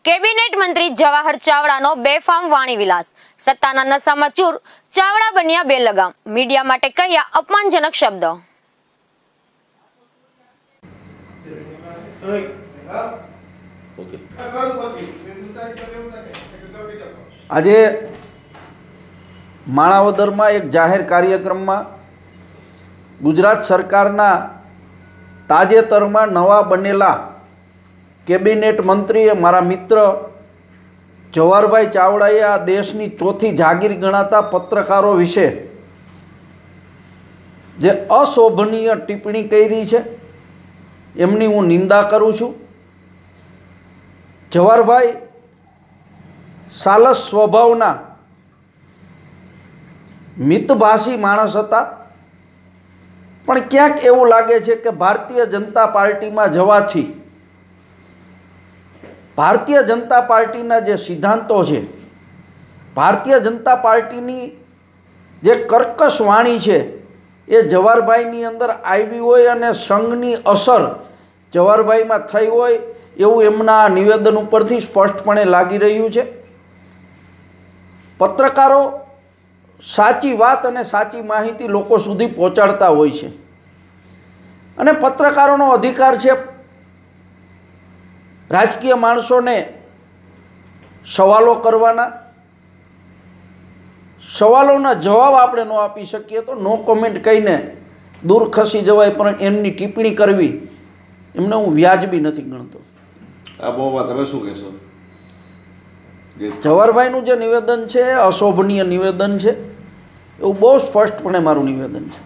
Cabinet મંત્રી જવાહર ચાવડાનો બેફામ વાણી વિલાસ, સત્તાના નશામાં ચૂર ચાવડા બન્યા બેલગામ, મીડિયા માટે કહ્યા અપમાનજનક શબ્દો। આજે માણાવદરમાં એક જાહેર કાર્યક્રમમાં ગુજરાત સરકારના તાજેતરમાં નવા બનેલા કેબિનેટ મંત્રી મારા મિત્ર જવાહરભાઈ ચાવડાએ આ દેશની ચોથી જાગીર ગણાતા પત્રકારો વિશે જે અશોભનીય ટિપ્પણી કરી છે એમની હું નિંદા કરું છું। જવાહરભાઈ સાલસ સ્વભાવના મિતભાષી માણસ હતા, પણ ક્યાંક એવું લાગે છે કે ભારતીય જનતા પાર્ટીમાં જવાથી ભારતીય જનતા પાર્ટીના જે સિદ્ધાંતો છે, ભારતીય જનતા પાર્ટીની જે કર્કશ વાણી છે એ જવાહરભાઈની અંદર આવી હોય અને સંઘની અસર જવાહરભાઈમાં થઈ હોય એવું એમના નિવેદન ઉપરથી સ્પષ્ટપણે લાગી રહ્યું છે। પત્રકારો સાચી વાત અને સાચી માહિતી લોકો સુધી પહોંચાડતા હોય છે અને પત્રકારોનો અધિકાર છે રાજકીય માણસોને સવાલો કરવાના। સવાલોના જવાબ આપણે ન આપી શકીએ તો નો કોમેન્ટ કહીને દૂર ખસી જવાય, પણ એમની ટિપ્પણી કરવી એમને હું વ્યાજબી નથી ગણતો। આ બાબતમાં તમે શું કહેશો? જવાહરભાઈનું જે નિવેદન છે અશોભનીય નિવેદન છે, એવું બહુ સ્પષ્ટપણે મારું નિવેદન છે।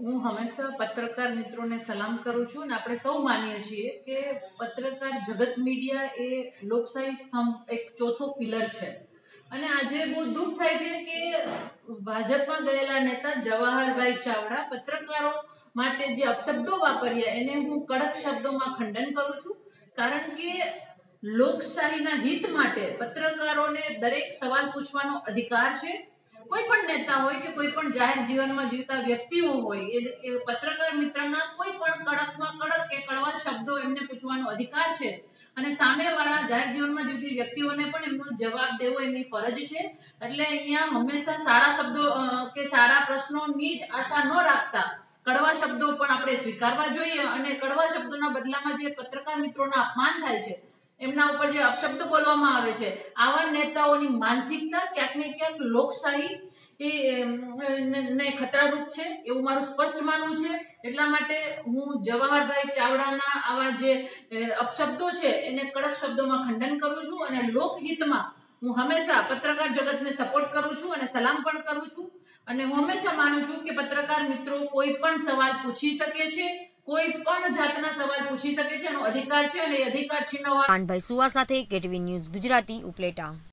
હું હંમેશા પત્રકાર મિત્રોને સલામ કરું છું અને આપણે સૌ માનીએ છીએ કે પત્રકાર જગત મીડિયા એ લોકશાહી સ્તંભ એક ચોથો પિલર છે અને આજે બહુ દુઃખ થાય છે કે ભાજપમાં ગયેલા નેતા જવાહરભાઈ ચાવડા પત્રકારો માટે જે અપશબ્દો વાપર્યા એને હું કડક શબ્દોમાં ખંડન કરું છું, કારણ કે લોકશાહીના હિત માટે પત્રકારોને દરેક સવાલ પૂછવાનો અધિકાર છે। કોઈ પણ નેતા હોય કે કોઈ પણ જાહેર જીવનમાં જીવતા વ્યક્તિઓ હોય એ પત્રકાર મિત્રના કોઈ પણ કડકમાં કડક કે કડવા શબ્દો એમને પૂછવાનો અધિકાર છે અને સામેવાળા જાહેર જીવનમાં જીવતી વ્યક્તિઓને પણ એમનો જવાબ દેવો એમની ફરજ છે। એટલે અહીંયા હંમેશા સારા શબ્દો કે સારા પ્રશ્નોની જ આશા ન રાખતા કડવા શબ્દો પણ આપણે સ્વીકારવા જોઈએ અને કડવા શબ્દોના બદલામાં જે પત્રકાર મિત્રોના અપમાન થાય છે, એમના ઉપર જે અપશબ્દ બોલવામાં આવે છે, આવા નેતાઓની માનસિકતા ક્યાંક ને ક્યાંક લોકશાહી ને ખતરારૂપ છે એવું મારું સ્પષ્ટ માનવું છે। એટલા માટે હું જવાહરભાઈ ચાવડાના આવા જે અપશબ્દો છે એને કડક શબ્દોમાં ખંડન કરું છું અને લોકહિતમાં હું હંમેશા પત્રકાર જગતને સપોર્ટ કરું છું અને સલામ પણ કરું છું અને હું હંમેશા માનું છું કે પત્રકાર મિત્રો કોઈ પણ સવાલ પૂછી શકે છે, કોઈ પણ જાતના સવાલ પૂછી શકે છે, એનો અધિકાર છે અને એ અધિકાર છીનવવા। ભાઈ સુવા સાથે કેટીવી ન્યૂઝ ગુજરાતી ઉપલેટા।